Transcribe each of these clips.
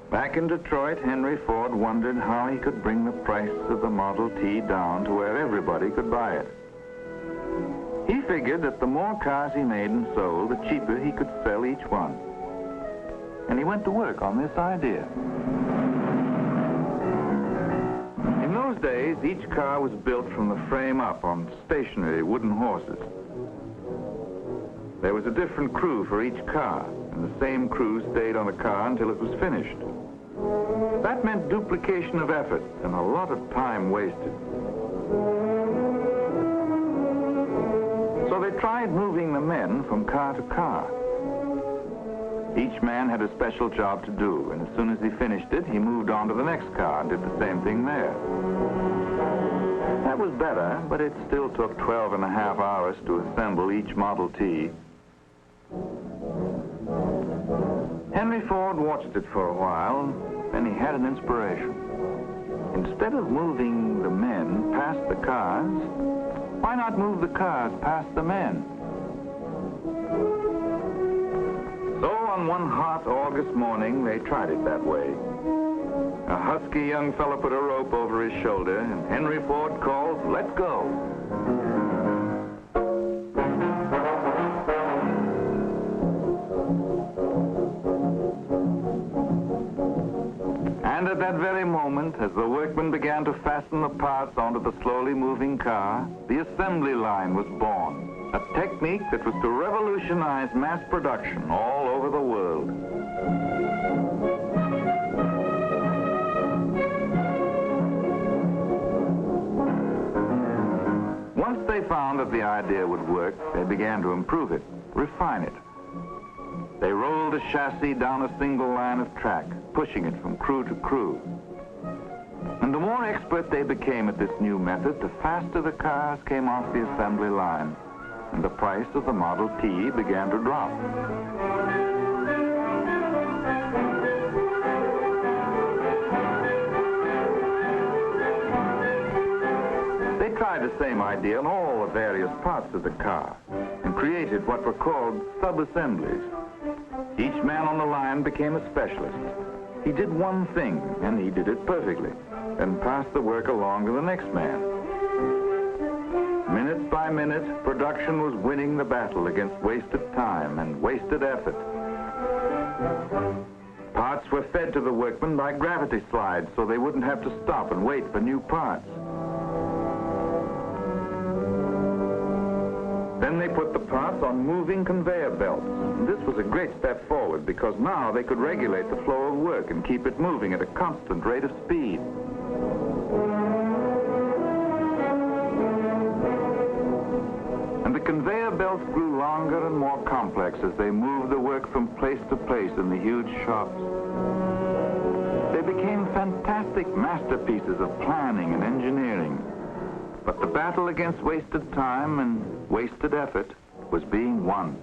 Back in Detroit, Henry Ford wondered how he could bring the price of the Model T down to where everybody could buy it. He figured that the more cars he made and sold, the cheaper he could sell each one. And he went to work on this idea. In those days, each car was built from the frame up on stationary wooden horses. There was a different crew for each car, and the same crew stayed on the car until it was finished. That meant duplication of effort and a lot of time wasted. So they tried moving the men from car to car. Each man had a special job to do, and as soon as he finished it, he moved on to the next car and did the same thing there. That was better, but it still took 12.5 hours to assemble each Model T. Henry Ford watched it for a while, then he had an inspiration. Instead of moving the men past the cars, why not move the cars past the men? So on one hot August morning, they tried it that way. A husky young fellow put a rope over his shoulder, and Henry Ford called, "Let's go." And at that very moment, as the workmen began to fasten the parts onto the slowly moving car, the assembly line was born, a technique that was to revolutionize mass production all over the world. Once they found that the idea would work, they began to improve it, refine it. They rolled the chassis down a single line of track, pushing it from crew to crew. And the more expert they became at this new method, the faster the cars came off the assembly line, and the price of the Model T began to drop. They tried the same idea on all the various parts of the car and created what were called sub-assemblies. Each man on the line became a specialist. He did one thing, and he did it perfectly, then passed the work along to the next man. Minute by minute, production was winning the battle against wasted time and wasted effort. Parts were fed to the workmen by gravity slides so they wouldn't have to stop and wait for new parts. Then they put the parts on moving conveyor belts. This was a great step forward because now they could regulate the flow of work and keep it moving at a constant rate of speed. And the conveyor belts grew longer and more complex as they moved the work from place to place in the huge shops. They became fantastic masterpieces of planning and engineering. But the battle against wasted time and wasted effort was being won.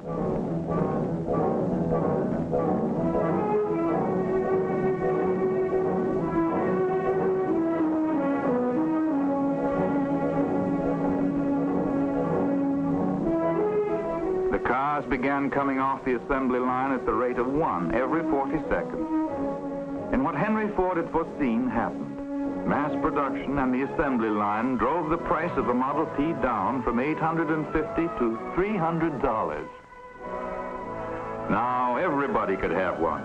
The cars began coming off the assembly line at the rate of 1 every 40 seconds. And what Henry Ford had foreseen happened. Mass production and the assembly line drove the price of the Model T down from $850 to $300. Now everybody could have one.